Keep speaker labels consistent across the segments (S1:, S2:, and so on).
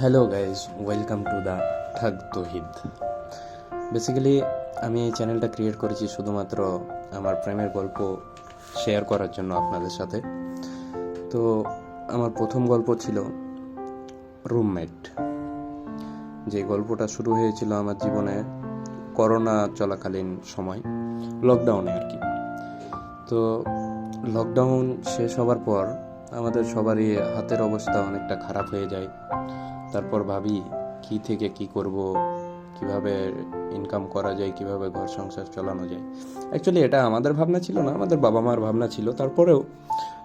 S1: Hello guys, welcome to the thug Touhid. Basically আমি এই চ্যানেলটা ক্রিয়েট করেছি শুধুমাত্র আমার প্রেমের গল্প শেয়ার করার জন্য আপনাদের সাথে। তো আমার প্রথম গল্প ছিল রুমমেট। যে গল্পটা শুরু হয়েছিল আমার জীবনে করোনা চলাকালীন সময়, লকডাউনে আর কি। তো লকডাউন শেষ হওয়ার পর আমাদের সবারই হাতের অবস্থা অনেকটা খারাপ হয়ে যায়। তারপর ভাবি কি থেকে কি করব, কিভাবে ইনকাম করা যায়, কিভাবে ঘর সংসার চালানো যায়। অ্যাকচুয়ালি এটা আমাদের ভাবনা ছিল না, আমাদের বাবা মার ভাবনা ছিল। তারপরেও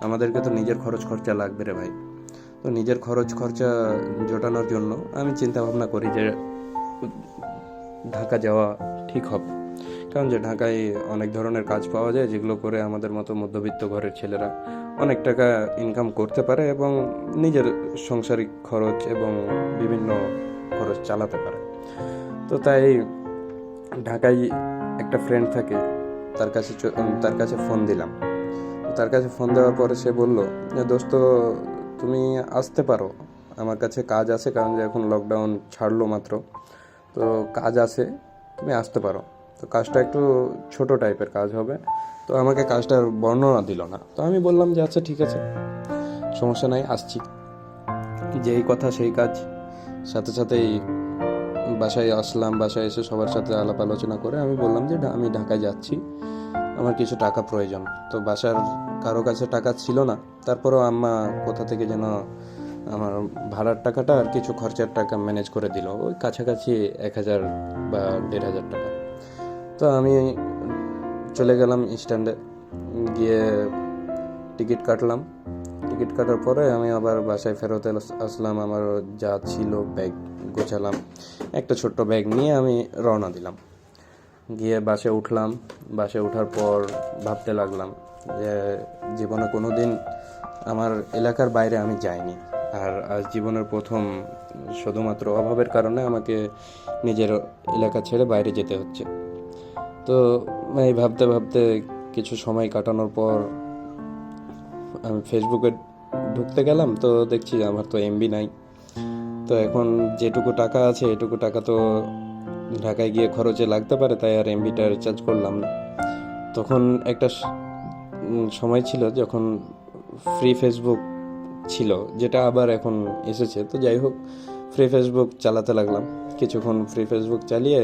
S1: আমাদেরকে তো নিজের খরচ খরচা লাগবে রে ভাই। তো নিজের খরচ খরচা জোটানোর জন্য আমি চিন্তা ভাবনা করি যে ঢাকা যাওয়া ঠিক হবে। কারণ যে ঢাকায় অনেক ধরনের কাজ পাওয়া যায়, যেগুলো করে আমাদের মতো মধ্যবিত্ত ঘরের ছেলেরা অনেক টাকা ইনকাম করতে পারে এবং নিজের সাংসারিক খরচ এবং বিভিন্ন খরচ চালাতে পারে। তো তাই ঢাকায় একটা ফ্রেন্ড থাকে, তার কাছে ফোন দিলাম। তার কাছে ফোন দেওয়ার পরে সে বলল যে দোস্ত, তুমি আসতে পারো, আমার কাছে কাজ আছে। কারণ যে এখন লকডাউন ছাড়লো মাত্র, তো কাজ আছে, তুমি আসতে পারো। তো কাজটা একটু ছোট টাইপের কাজ হবে। তো আমাকে কাজটার বর্ণনা দিল না। তো আমি বললাম যে আচ্ছা ঠিক আছে, সমস্যা নাই, আসছি। যেই কথা সেই কাজ। সাথে সাথেই বাসায় আসলাম। বাসায় এসে সবার সাথে আলাপ আলোচনা করে আমি বললাম যে আমি ঢাকায় যাচ্ছি, আমার কিছু টাকা প্রয়োজন। তো বাসার কারো কাছে টাকা ছিল না, তারপরেও আম্মা কোথা থেকে যেন আমার ভাড়ার টাকাটা আর কিছু খরচার টাকা ম্যানেজ করে দিল, ওই কাছাকাছি 1,000 বা 1,500 টাকা। তো আমি চলে গেলাম স্ট্যান্ডে, গিয়ে টিকিট কাটলাম। টিকিট কাটার পরে আমি আবার বাসায় ফেরত আসলাম। আমার যা ছিল ব্যাগ গোছালাম, একটা ছোট্ট ব্যাগ নিয়ে আমি রওনা দিলাম। গিয়ে বাসে উঠলাম। বাসে ওঠার পর ভাবতে লাগলাম যে জীবনে কোনো দিন আমার এলাকার বাইরে আমি যাইনি, আর আজ জীবনের প্রথম শুধুমাত্র অভাবের কারণে আমাকে নিজের এলাকা ছেড়ে বাইরে যেতে হচ্ছে। তো এই ভাবতে ভাবতে কিছু সময় কাটানোর পর আমি ফেসবুকে ঢুকতে গেলাম। তো দেখছি আমার তো এমবি নাই। তো এখন যেটুকু টাকা আছে এটুকু টাকা তো ঢাকায় গিয়ে খরচে লাগতে পারে, তাই আর এমবিটা রিচার্জ করলাম না। তখন একটা সময় ছিল যখন ফ্রি ফেসবুক ছিল, যেটা আবার এখন এসেছে। তো যাই হোক, ফ্রি ফেসবুক চালাতে লাগলাম। কিছুক্ষণ ফ্রি ফেসবুক চালিয়ে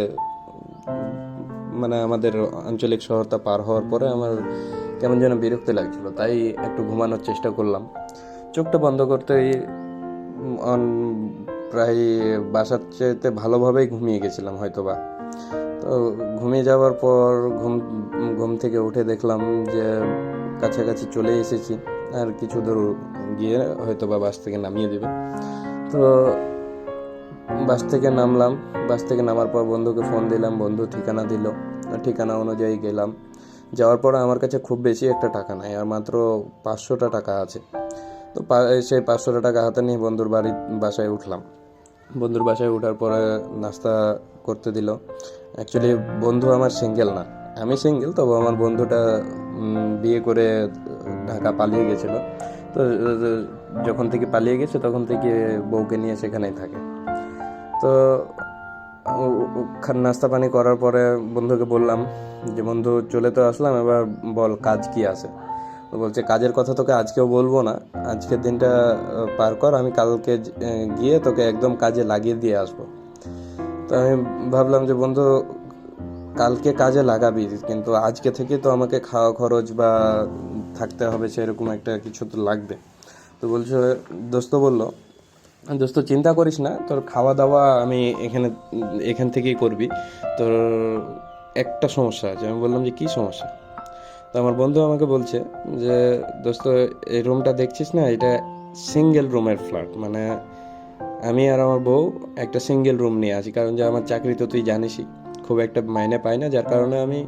S1: মানে আমাদের আঞ্চলিক শহরটা পার হওয়ার পরে আমার কেমন যেন বিরক্তি লাগছিল, তাই একটু ঘুমানোর চেষ্টা করলাম। চোখটা বন্ধ করতেই প্রায় বাসার চাইতে ভালোভাবেই ঘুমিয়ে গেছিলাম হয়তোবা। তো ঘুমিয়ে যাওয়ার পর ঘুম থেকে উঠে দেখলাম যে কাছাকাছি চলে এসেছি, আর কিছু দূর গিয়ে হয়তোবা বাস থেকে নামিয়ে দেবে। তো বাস থেকে নামলাম। বাস থেকে নামার পর বন্ধুকে ফোন দিলাম, বন্ধু ঠিকানা দিল। ঠিকানা অনুযায়ী গেলাম। যাওয়ার পর আমার কাছে খুব বেশি একটা টাকা নাই, আর মাত্র 500টা টাকা আছে। তো সেই 500টা টাকা হাতে নিয়ে বন্ধুর বাসায় উঠলাম। বন্ধুর বাসায় ওঠার পরে নাস্তা করতে দিল। অ্যাকচুয়ালি বন্ধু আমার সিঙ্গেল না, আমি সিঙ্গেল, তবে আমার বন্ধুটা বিয়ে করে ঢাকা পালিয়ে গেছিল। তো যখন থেকে পালিয়ে গেছে তখন থেকে বউকে নিয়ে সেখানেই থাকে। তো নাস্তা পানি করার পরে বন্ধুকে বললাম যে বন্ধু, চলে তো আসলাম, এবার বল কাজ কি আছে। তো বলছে কাজের কথা তোকে আজকেও বলবো না, আজকের দিনটা পার কর, আমি কালকে গিয়ে তোকে একদম কাজে লাগিয়ে দিয়ে আসবো। তো আমি ভাবলাম যে বন্ধু, কালকে কাজে লাগাবি, কিন্তু আজকে থেকে তো আমাকে খাওয়া খরচ বা থাকতে হবে, সেরকম একটা কিছু তো লাগবে। তো বলছে, দোস্ত বলল, দোস্ত চিন্তা করিস না, তোর খাওয়া দাওয়া আমি এখান থেকেই করবি। তোর একটা সমস্যা আছে। আমি বললাম যে কী সমস্যা? তো আমার বন্ধু আমাকে বলছে যে দোস্ত, এই রুমটা দেখছিস না, এটা সিঙ্গেল রুমের ফ্ল্যাট। মানে আমি আর আমার বউ একটা সিঙ্গেল রুম নিয়ে আছি। কারণ যে আমার চাকরি তো তুই জানিসই, খুব একটা মাইনে পাই না, যার কারণে আমি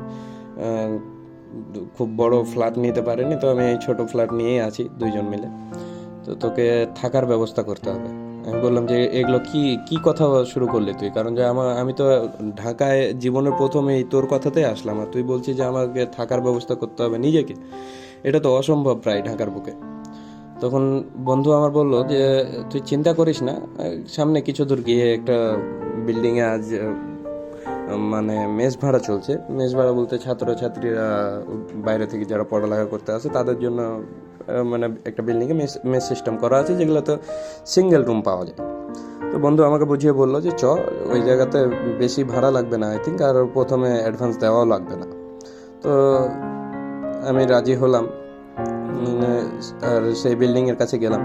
S1: খুব বড় ফ্ল্যাট নিতে পারিনি। তো আমি এই ছোট ফ্ল্যাট নিয়েই আছি, দুইজন মিলে। তো তোকে থাকার ব্যবস্থা করতে হবে। আমি বললাম যে এগুলো কি কি কথা শুরু করলি তুই? কারণ যে আমি তো ঢাকায় জীবনের প্রথমেই তোর কথাতেই আসলাম, আর তুই বলছিস যে আমাকে থাকার ব্যবস্থা করতে হবে নিজেকে। এটা তো অসম্ভব প্রায় ঢাকার বুকে। তো তখন বন্ধু আমার বলল যে তুই চিন্তা করিস না, সামনে কিছু দূর গিয়ে একটা বিল্ডিংয়ে আজ মানে মেস ভাড়া চলছে। মেস ভাড়া বলতে ছাত্রছাত্রীরা বাইরে থেকে যারা পড়ালেখা করতে আসে তাদের জন্য মানে একটা বিল্ডিংয়ে মেস মেস সিস্টেম করা আছে, যেগুলোতে সিঙ্গেল রুম পাওয়া যায়। তো বন্ধু আমাকে বুঝিয়ে বললো যে ওই জায়গাতে বেশি ভাড়া লাগবে না আই থিঙ্ক, আর প্রথমে অ্যাডভান্স দেওয়াও লাগবে না। তো আমি রাজি হলাম। আর সেই বিল্ডিংয়ের কাছে গেলাম।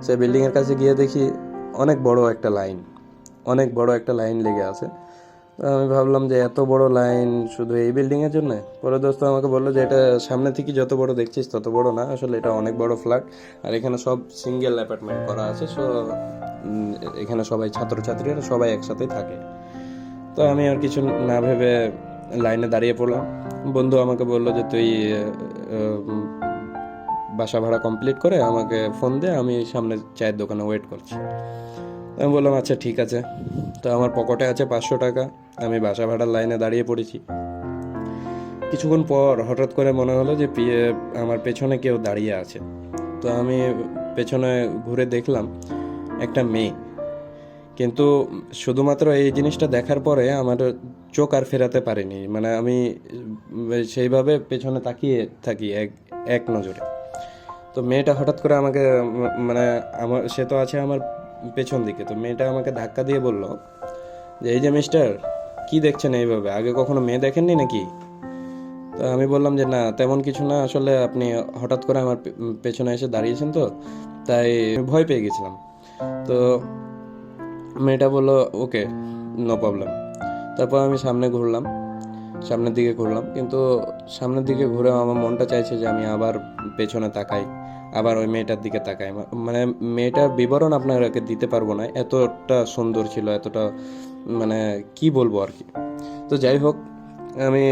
S1: সেই বিল্ডিংয়ের কাছে গিয়ে দেখি অনেক বড় একটা লাইন লেগে আছে। তো আমি ভাবলাম যে এত বড় লাইন শুধু এই বিল্ডিংয়ের জন্য। পরে দোস্ত আমাকে বললো যে এটা সামনে থেকে যত বড় দেখছিস তত বড় না, আসলে এটা অনেক বড় ফ্ল্যাট, আর এখানে সব সিঙ্গেল অ্যাপার্টমেন্ট করা আছে। সো এখানে সবাই ছাত্রছাত্রীরা সবাই একসাথেই থাকে। তো আমি আর কিছু না ভেবে লাইনে দাঁড়িয়ে পড়লাম। বন্ধু আমাকে বললো যে তুই বাসা ভাড়া কমপ্লিট করে আমাকে ফোন দে, আমি সামনে চায়ের দোকানে ওয়েট করছি। আমি বললাম আচ্ছা ঠিক আছে। তো আমার পকেটে আছে 500 টাকা। আমি বাসা ভাড়ার লাইনে দাঁড়িয়ে পড়েছি। কিছুক্ষণ পর হঠাৎ করে মনে হলো যে আমার পেছনে কেউ দাঁড়িয়ে আছে। তো আমি পেছনে ঘুরে দেখলাম একটা মেয়ে। কিন্তু শুধুমাত্র এই জিনিসটা দেখার পরে আমার চোখ আর ফেরাতে পারিনি, মানে আমি সেইভাবে পেছনে তাকিয়ে থাকি এক নজরে। তো মেয়েটা হঠাৎ করে আমাকে মানে সে তো আছে আমার পেছন দিকে। তো মেয়েটা আমাকে ধাক্কা দিয়ে বলল যে এই যে মিস্টার, কি দেখছেন এইভাবে, আগে কখনো মেয়ে দেখেননি নাকি? তো আমি বললাম যে না তেমন কিছু না, আসলে আপনি হঠাৎ করে আমার পেছনে এসে দাঁড়িয়েছেন তো তাই ভয় পেয়ে গেছিলাম। তো মেয়েটা বললো ওকে, নো প্রবলেম। তারপর আমি সামনের দিকে ঘুরলাম, কিন্তু সামনের দিকে ঘুরে আমার মনটা চাইছে যে আমি আবার পেছনে তাকাই, আবার ওই মেয়েটার দিকে তাকাই। মানে মেয়েটার বিবরণ আপনাকে দিতে পারবো না, এতটা সুন্দর ছিল, এতটা মানে কি বলবো আর কি। তো যাই হোক, আমি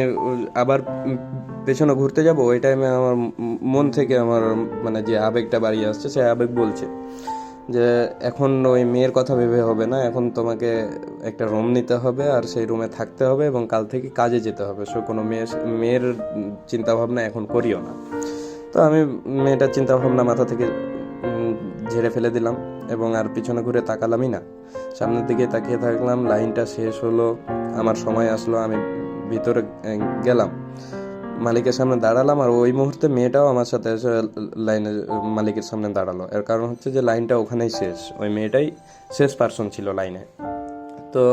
S1: আবার পেছনে ঘুরতে যাব, ওই টাইমে আমার মন থেকে আমার মানে যে আবেগটা বাড়িয়ে আসছে, সেই আবেগ বলছে যে এখন ওই মেয়ের কথা ভেবে হবে না, এখন তোমাকে একটা রুম নিতে হবে আর সেই রুমে থাকতে হবে এবং কাল থেকে কাজে যেতে হবে। সো কোনো মেয়ের চিন্তাভাবনা এখন করিও না। তো আমি মেয়েটার চিন্তাভাবনা মাথা থেকে ঝেড়ে ফেলে দিলাম এবং আর পিছনে ঘুরে তাকালামই না। সামনের দিকে তাকিয়ে থাকলাম। লাইনটা শেষ হলো, আমার সময় আসলো, আমি ভিতরে গেলাম, মালিকের সামনে দাঁড়ালাম। আর ওই মুহূর্তে মেয়েটাও আমার সাথে এসে লাইনে মালিকের সামনে দাঁড়ালো। এর কারণ হচ্ছে যে লাইনটা ওখানেই শেষ, ওই মেয়েটাই শেষ পার্সন ছিল লাইনে। তো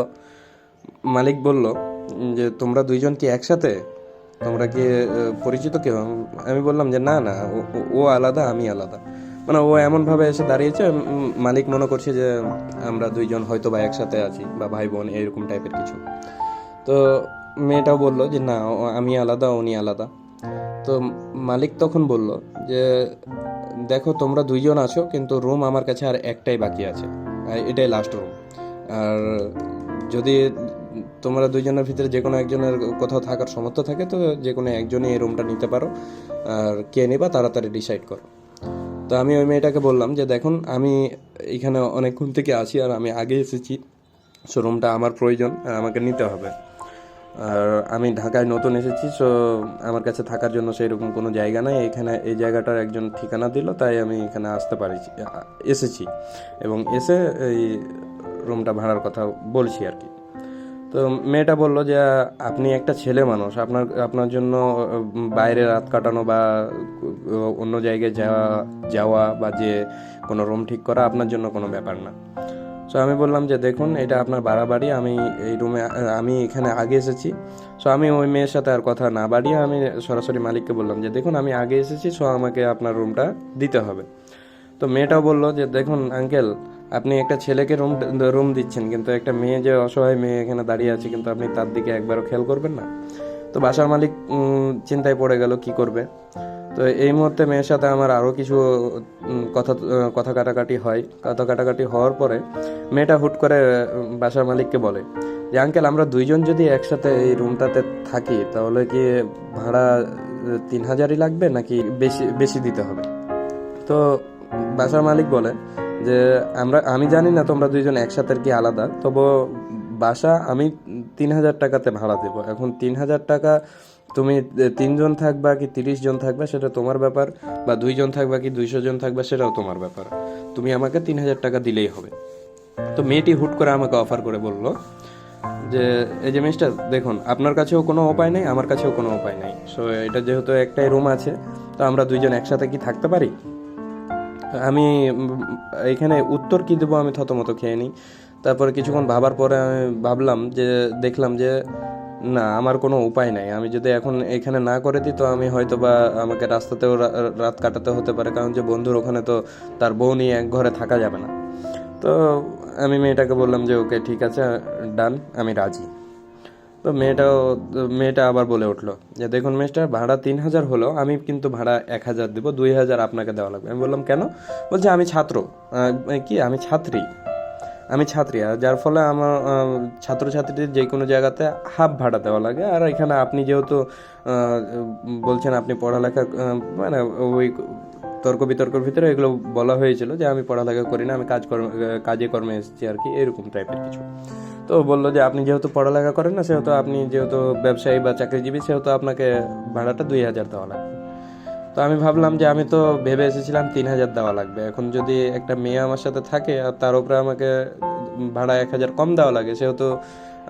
S1: মালিক বলল যে তোমরা দুইজন কি একসাথে, তোমরা কি পরিচিত কেউ? আমি বললাম যে না না, ও আলাদা, আমি আলাদা। মানে ও এমনভাবে এসে দাঁড়িয়েছে, মালিক মনে করছে যে আমরা দুইজন হয়তো বা একসাথে আছি বা ভাই বোন এরকম টাইপের কিছু। তো মেয়েটাও বললো যে না, আমি আলাদা, উনি আলাদা। তো মালিক তখন বলল যে দেখো তোমরা দুইজন আছো, কিন্তু রুম আমার কাছে আর একটাই বাকি আছে, এটাই লাস্ট রুম। আর যদি তোমরা দুইজনের ভিতরে যে কোনো একজনের কোথাও থাকার সামর্থ্য থাকে তো যে কোনো একজনই এই রুমটা নিতে পারো, আর কে নিবা তাড়াতাড়ি ডিসাইড করো। তো আমি ওই মেয়েটাকে বললাম যে দেখুন, আমি এখানে অনেকক্ষণ থেকে আছি আর আমি আগে এসেছি, সো রুমটা আমার প্রয়োজন আর আমাকে নিতে হবে। আর আমি ঢাকায় নতুন এসেছি, সো আমার কাছে থাকার জন্য সেই রকম কোনো জায়গা নাই এখানে। এই জায়গাটার একজন ঠিকানা দিল, তাই আমি এখানে এসেছি এবং এসে এই রুমটা ভাড়ার কথা বলছি আর কি। তো মেয়েটা বলল যে আপনি একটা ছেলে মানুষ, আপনার জন্য বাইরে রাত কাটানো বা অন্য জায়গায় যাওয়া বা যে কোনো রুম ঠিক করা আপনার জন্য কোনো ব্যাপার না। সো আমি বললাম যে দেখুন, এটা আপনার বাড়াবাড়ি, আমি এই রুমে আমি এখানে আগে এসেছি। সো আমি ওই মেয়ের সাথে আর কথা না বাড়িয়ে আমি সরাসরি মালিককে বললাম যে দেখুন, আমি আগে এসেছি, সো আমাকে আপনার রুমটা দিতে হবে। তো মেয়েটাও বললো যে দেখুন আঙ্কেল, আপনি একটা ছেলেকে রুম দিচ্ছেন, কিন্তু একটা মেয়ে, যে অসহায় মেয়ে এখানে দাঁড়িয়ে আছে, কিন্তু আপনি তার দিকে একবারও খেয়াল করবেন না। তো বাসার মালিক চিন্তায় পড়ে গেল কি করবে। তো এই মুহূর্তে মেয়ের সাথে আমার আরও কিছু কথা কাটাকাটি হওয়ার পরে মেয়েটা হুট করে বাসার মালিককে বলে যে আঙ্কেল, আমরা দুইজন যদি একসাথে এই রুমটাতে থাকি তাহলে কি ভাড়া 3000ই লাগবে নাকি বেশি দিতে হবে? তো বাসার মালিক বলে যে আমি জানি না তোমরা দুইজন একসাথে কি আলাদা, তবু বাসা আমি 3000 টাকাতে ভাড়া দেবো। এখন 3000 টাকা তুমি 3 জন থাকবা কি 30 জন থাকবা সেটা তোমার ব্যাপার, বা 2 জন থাকবা কি 200 জন থাকবা সেটাও তোমার ব্যাপার, তুমি আমাকে 3000 টাকা দিলেই হবে। তো মেয়েটি হুট করে আমাকে অফার করে বলল যে এই যে মিস্টার দেখুন, আপনার কাছেও কোনো উপায় নেই, আমার কাছেও কোনো উপায় নেই, সো এটা যেহেতু একটাই রুম আছে, তো আমরা 2জন একসাথে কি থাকতে পারি? আমি এখানে উত্তর কি দেবো আমি থতমত খেয়ে নিই। তারপরে কিছুক্ষণ ভাবার পরে আমি ভাবলাম যে, দেখলাম যে না, আমার কোনো উপায় নাই, আমি যদি এখন এখানে না করে দিই তো আমি হয়তো বা আমাকে রাস্তাতেও রাত কাটাতে হতে পারে, কারণ যে বন্ধুর ওখানে তো তার বউ নিয়ে এক ঘরে থাকা যাবে না। তো আমি মেয়েটাকে বললাম যে ওকে ঠিক আছে, ডান, আমি রাজি। তো মেয়েটা আবার বলে উঠলো যে দেখুন মিস্টার, ভাড়া 3000 হলো, আমি কিন্তু ভাড়া 1000 দেবো, 2000 আপনাকে দেওয়া লাগবে। আমি বললাম কেন? বলছে আমি ছাত্র, আমি ছাত্রী, আর যার ফলে আমার ছাত্রছাত্রীদের যে কোনো জায়গাতে হাফ ভাড়া দেওয়া লাগে। আর এখানে আপনি যেহেতু বলছেন আপনি পড়ালেখা মানে ওই তর্ক বিতর্কের ভিতরে এগুলো বলা হয়েছিল যে আমি পড়ালেখা করি না, আমি কাজে কর্মে এসেছি আর কি, এরকম টাইপের কিছু। তো বললো যে আপনি যেহেতু পড়ালেখা করেন না, সেহেতু আপনি যেহেতু ব্যবসায়ী বা চাকরিজীবী, সেহেতু আপনাকে ভাড়াটা 2000 দেওয়া লাগবে। তো আমি ভাবলাম যে আমি তো ভেবে এসেছিলাম 3000 দেওয়া লাগবে, এখন যদি একটা মেয়ে আমার সাথে থাকে আর তার উপরে আমাকে ভাড়া 1000 কম দেওয়া লাগে, সেহেতু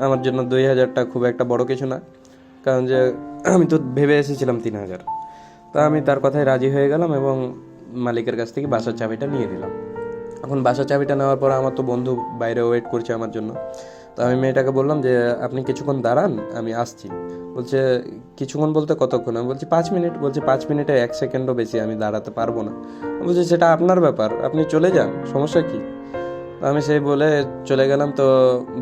S1: আমার জন্য 2000টা খুব একটা বড় কিছু না, কারণ যে আমি তো ভেবে এসেছিলাম 3000। তো আমি তার কথায় রাজি হয়ে গেলাম এবং মালিকের কাছ থেকে বাসার চাবিটা নিয়ে নিলাম। এখন বাসার চাবিটা নেওয়ার পর আমার তো বন্ধু বাইরে ওয়েট করছে আমার জন্য। তো আমি মেয়েটাকে বললাম যে আপনি কিছুক্ষণ দাঁড়ান, আমি আসছি। বলছে কিছুক্ষণ বলতে কতক্ষণ? আমি বলছি 5 মিনিট। বলছে 5 মিনিটে 1 সেকেন্ডও বেশি আমি দাঁড়াতে পারবো না। বলছে সেটা আপনার ব্যাপার, আপনি চলে যান, সমস্যা কি? তো আমি সেই বলে চলে গেলাম। তো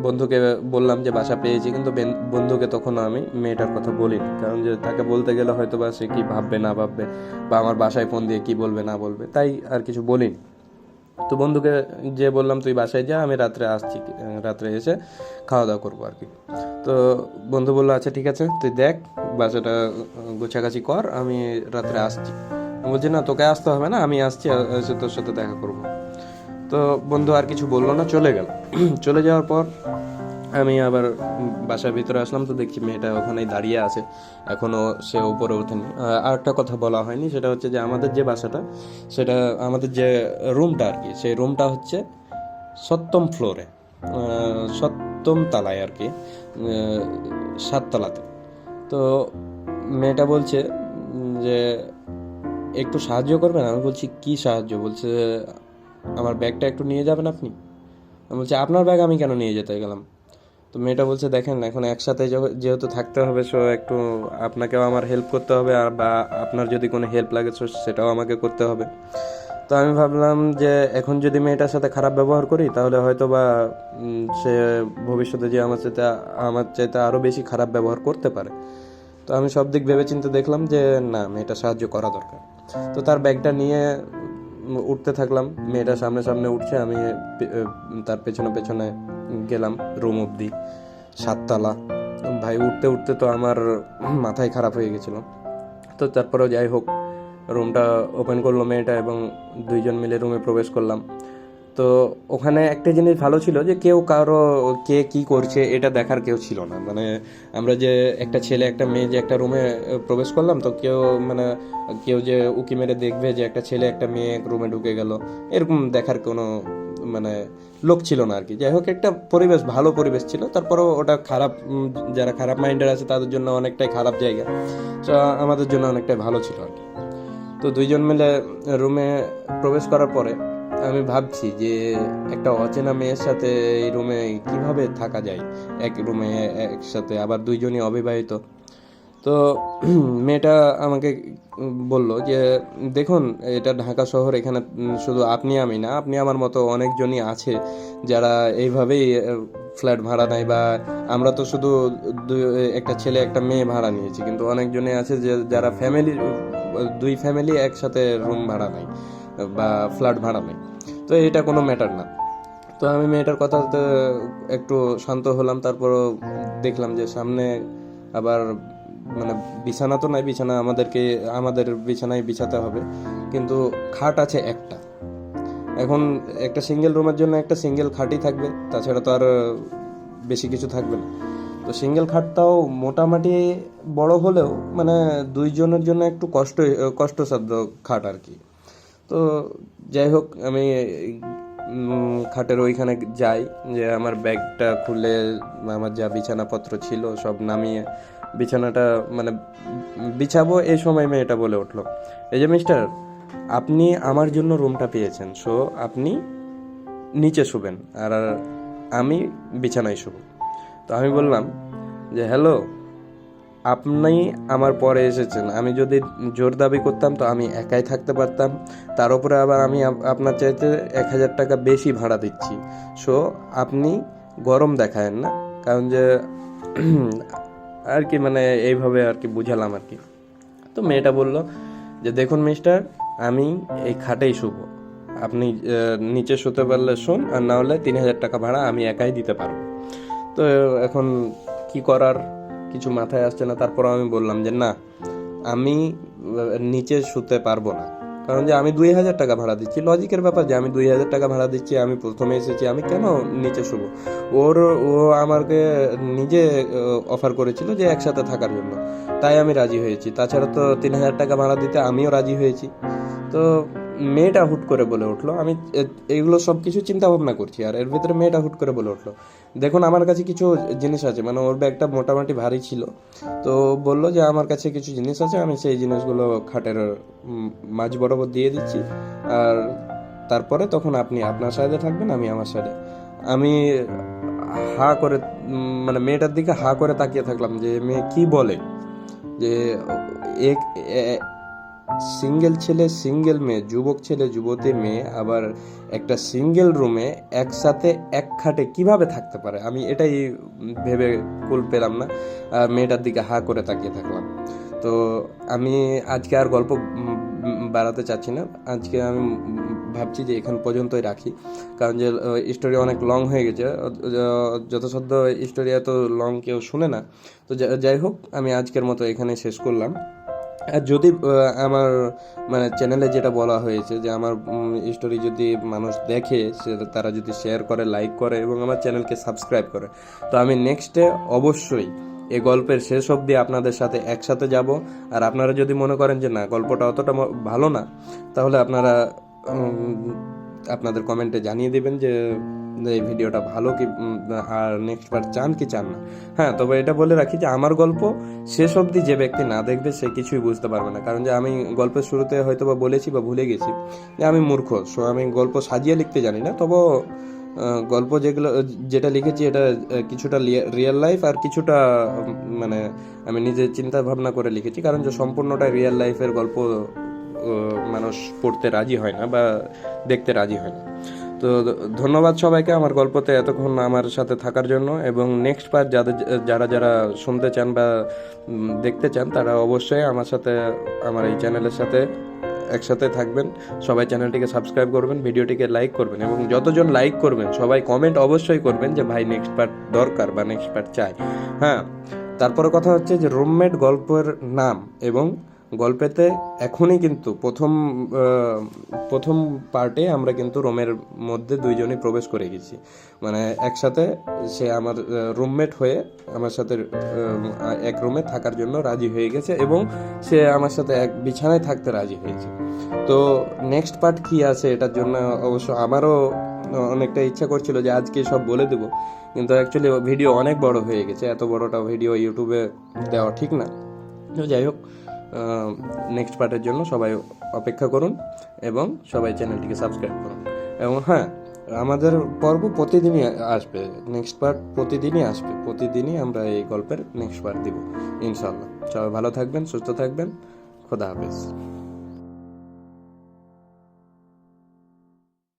S1: বন্ধুকে বললাম যে বাসা পেয়েছি, কিন্তু বন্ধুকে তখন আমি মেয়েটার কথা বলিনি, কারণ যে তাকে বলতে গেলে হয়তো বা সে কি ভাববে না ভাববে, বা আমার বাসায় ফোন দিয়ে কি বলবে না বলবে, তাই আর কিছু বলিনি। তো বন্ধুকে যে বললাম তুই বাসায় যা, আমি রাত্রে আসছি, রাত্রে এসে খাওয়া দাওয়া করবো আর কি। তো বন্ধু বললো আচ্ছা ঠিক আছে, তুই দেখ বাসাটা গোছাগাছি কর, আমি রাত্রে আসছি। আমি বলছি না, তোকে আসতে হবে না, আমি আসছি, এসে তোর সাথে দেখা করবো। তো বন্ধু আর কিছু বললো না, চলে গেল। চলে যাওয়ার পর আমি আবার বাসার ভিতরে আসলাম, তো দেখছি মেয়েটা ওখানেই দাঁড়িয়ে আছে, এখনো সে উপরে ওঠেনি। আর একটা কথা বলা হয়নি, সেটা হচ্ছে যে আমাদের যে বাসাটা, সেটা আমাদের যে রুমটা আর কি, সেই রুমটা হচ্ছে 7ম ফ্লোরে, 7ম তলায় আর কি, 7 তলাতে। তো মেয়েটা বলছে যে একটু সাহায্য করবেন। আমি বলছি কি সাহায্য? বলছে আমার ব্যাগটা একটু নিয়ে যাবেন আপনি। আমি বলছি আপনার ব্যাগ আমি কেন নিয়ে যেতে গেলাম? তো মেয়েটা বলছে দেখেন এখন একসাথে যেহেতু থাকতে হবে, সো একটু আপনাকেও আমার হেল্প করতে হবে, আর বা আপনার যদি কোনো হেল্প লাগে সেটাও আমাকে করতে হবে। তো আমি ভাবলাম যে এখন যদি মেয়েটার সাথে খারাপ ব্যবহার করি, তাহলে হয়তো বা সে ভবিষ্যতে যে আমার চাইতে আরও বেশি খারাপ ব্যবহার করতে পারে। তো আমি সব দিক ভেবেচিন্তে দেখলাম যে না, মেয়েটা সাহায্য করা দরকার। তো তার ব্যাগটা নিয়ে উঠতে থাকলাম, মেয়েটা সামনে সামনে উঠছে, আমি তার পেছনে পেছনে গেলাম রুম অবধি, 7 তলা। ভাই উঠতে উঠতে তো আমার মাথায় খারাপ হয়ে গেছিলো। তো তারপরেও যাই হোক, রুমটা ওপেন করলো মেয়েটা এবং 2জন মিলে রুমে প্রবেশ করলাম। তো ওখানে একটা জিনিস ভালো ছিল যে কে কি করছে এটা দেখার কেউ ছিল না, মানে আমরা যে একটা ছেলে একটা মেয়ে যে একটা রুমে প্রবেশ করলাম, তো কেউ যে উকি মেরে দেখবে যে একটা ছেলে একটা মেয়ে এক রুমে ঢুকে গেল, এরকম দেখার কোনো মানে লোক ছিল না আর কি। যাই হোক, একটা ভালো পরিবেশ ছিল। তারপরেও ওটা খারাপ, যারা খারাপ মাইন্ডের আছে তাদের জন্য অনেকটাই খারাপ জায়গা, তো আমাদের জন্য অনেকটাই ভালো ছিল আর কি। তো 2জন মিলে রুমে প্রবেশ করার পরে আমি ভাবছি যে একটা অচেনা মেয়ের সাথে এই রুমে কিভাবে থাকা যায়, এক রুমে একসাথে, আবার 2জনই অবিবাহিত। তো মেয়েটা আমাকে বলল যে দেখুন, এটা ঢাকা শহর, এখানে শুধু আপনি আমি না, আপনি আমার মতো অনেকজনই আছে যারা এইভাবেই ফ্ল্যাট ভাড়া নেয়, বা আমরা তো শুধু একটা ছেলে একটা মেয়ে ভাড়া নিয়েছি, কিন্তু অনেকজনই আছে যে যারা দুই ফ্যামিলি একসাথে রুম ভাড়া নেয় বা ফ্ল্যাট ভাড়া নেয়। তো এটা কোনো ম্যাটার না। তো আমি মেয়েটার কথাতে একটু শান্ত হলাম। তারপরও দেখলাম যে সামনে আবার মানে বিছানা তো নাই, বিছানা আমাদের বিছানায় বিছাতে হবে, কিন্তু খাট আছে একটা। এখন একটা সিঙ্গেল রুমের জন্য একটা সিঙ্গেল খাটই থাকবে, তাছাড়া তো আর বেশি কিছু থাকবে না। তো সিঙ্গেল খাটটাও মোটামুটি বড় হলেও মানে দুইজনের জন্য একটু কষ্টসাধ্য খাট আর কি। তো যাই হোক, আমি খাটের ওইখানে যাই, যে আমার ব্যাগটা খুলে আমার যা বিছানাপত্র ছিল সব নামিয়ে বিছানাটা মানে বিছাবো, এই সময় মেয়েটা বলে উঠলো, এই যে মিস্টার, আপনি আমার জন্য রুমটা পেয়েছেন, সো আপনি নিচে শুবেন আর আমি বিছানায় শুব। তো আমি বললাম যে হ্যালো, আপনি আমার পরে এসেছেন, আমি যদি জোর দাবি করতাম তো আমি একাই থাকতে পারতাম, তার উপরে আবার আমি আপনার চাইতে 1,000 টাকা বেশি ভাড়া দিচ্ছি, সো আপনি গরম দেখায়েন না। কারণ যে আর কি মানে এইভাবে আর কি বুঝালাম আর কি। তো মেয়েটা বলল যে দেখুন মিস্টার, আমি এই খাটেই শুব, আপনি নিচে শুতে পারলে শুন, আর না হলে 3,000 টাকা ভাড়া আমি একাই দিতে পারবো। তো এখন কি করার কিছু মাথায় আসছে না। তারপর আমি বললাম যে না, আমি নিচে শুতে পারবো না, কারণ যে আমি 2,000 টাকা ভাড়া দিচ্ছি, লজিকের ব্যাপার যে আমি 2,000 টাকা ভাড়া দিচ্ছি, আমি প্রথমে এসেছি, আমি কেন নিচে শুবো। ও আমাকে নিজে অফার করেছিল যে একসাথে থাকার জন্য, তাই আমি রাজি হয়েছি। তাছাড়া তো 3,000 টাকা ভাড়া দিতে আমিও রাজি হয়েছি। তো মেয়েটা হুট করে বলে উঠলো, আমি এগুলো সব কিছু চিন্তা ভাবনা করছি, আর এর ভিতরে মেয়েটা হুট করে বলে উঠলো, দেখুন আমার কাছে কিছু জিনিস আছে, মানে ওর ব্যাগটা মোটামুটি ভারী ছিল, তো বললো যে আমার কাছে কিছু জিনিস আছে, আমি সেই জিনিসগুলো খাটের মাঝ বরাবর দিয়ে দিচ্ছি, আর তারপরে তখন আপনি আপনার সাইডে থাকবেন, আমি আমার সাইডে। আমি হা করে মানে মেয়েটার দিকে হা করে তাকিয়ে থাকলাম যে মেয়ে কি বলে, যে এক সিঙ্গেল ছেলে সিঙ্গেল মেয়ে, যুবক ছেলে যুবতী মেয়ে আবার একটা সিঙ্গেল রুমে একসাথে এক খাটে কিভাবে থাকতে পারে, আমি এটাই ভেবে কুল পেলাম না। আর মেয়েটার দিকে হা করে তাকিয়ে থাকলাম। তো আমি আজকে আর গল্প বাড়াতে চাচ্ছি না, আজকে আমি ভাবছি যে এখান পর্যন্তই রাখি, কারণ যে স্টোরি অনেক লং হয়ে গেছে, যথাসাধ্য স্টোরি এত লং কেউ শুনে না। তো যাই হোক, আমি আজকের মতো এখানে শেষ করলাম। আর যদি আমার মানে চ্যানেলে যেটা বলা হয়েছে যে আমার স্টোরি যদি মানুষ দেখে, তারা যদি শেয়ার করে, লাইক করে এবং আমার চ্যানেলকে সাবস্ক্রাইব করে, তো আমি নেক্সটে অবশ্যই এই গল্পের শেষ অবধি আপনাদের সাথে একসাথে যাব। আর আপনারা যদি মনে করেন যে না, গল্পটা অতটা ভালো না, তাহলে আপনারা আপনাদের কমেন্টে জানিয়ে দেবেন যে এই ভিডিওটা ভালো কি, আর নেক্সট বার চান কি চান না। হ্যাঁ, তবে এটা বলে রাখি যে আমার গল্প শেষ অবধি যে ব্যক্তি না দেখবে সে কিছুই বুঝতে পারবে না, কারণ যে আমি গল্পের শুরুতে হয়তো বা বলেছি বা ভুলে গেছি যে আমি মূর্খ, সো আমি গল্প সাজিয়ে লিখতে জানি না। তবে গল্প যেটা লিখেছি এটা কিছুটা রিয়েল লাইফ আর কিছুটা মানে আমি নিজে চিন্তা ভাবনা করে লিখেছি, কারণ যে সম্পূর্ণটা রিয়েল লাইফের গল্প মানুষ পড়তে রাজি হয় না বা দেখতে রাজি হয় না। তো ধন্যবাদ সবাইকে আমার গল্পতে এতক্ষণ আমার সাথে থাকার জন্য, এবং নেক্সট পার্ট যারা যারা শুনতে চান বা দেখতে চান, তারা অবশ্যই আমার সাথে আমার এই চ্যানেলের সাথে একসাথে থাকবেন। সবাই চ্যানেলটিকে সাবস্ক্রাইব করবেন, ভিডিওটিকে লাইক করবেন, এবং যতজন লাইক করবেন সবাই কমেন্ট অবশ্যই করবেন যে ভাই নেক্সট পার্ট দরকার বা নেক্সট পার্ট চাই। হ্যাঁ, তারপরে কথা হচ্ছে যে রুমমেট গল্পের নাম এবং গল্পেতে এখনই কিন্তু প্রথম পার্টে আমরা কিন্তু রুমের মধ্যে দুইজনই প্রবেশ করে গেছি, মানে একসাথে সে আমার রুমমেট হয়ে আমার সাথে এক রুমে থাকার জন্য রাজি হয়ে গেছে, এবং সে আমার সাথে এক বিছানায় থাকতে রাজি হয়েছে। তো নেক্সট পার্ট কি আছে এটার জন্য অবশ্য আমারও অনেকটা ইচ্ছা করছিল যে আজকে সব বলে দেবো, কিন্তু অ্যাকচুয়ালি ভিডিও অনেক বড় হয়ে গেছে, এত বড়টা ভিডিও ইউটিউবে দেওয়া ঠিক না। তো যাই হোক, নেক্সট পার্টের জন্য সবাই অপেক্ষা করুন এবং সবাই চ্যানেলটিকে সাবস্ক্রাইব করুন। এবং হ্যাঁ, আমাদের পর্ব প্রতিদিনই আসবে, নেক্সট পার্ট প্রতিদিনই আসবে, প্রতিদিনই আমরা এই গল্পের নেক্সট পার্ট দিব ইনশাল্লাহ। সবাই ভালো থাকবেন, সুস্থ থাকবেন, খোদা হাফেজ।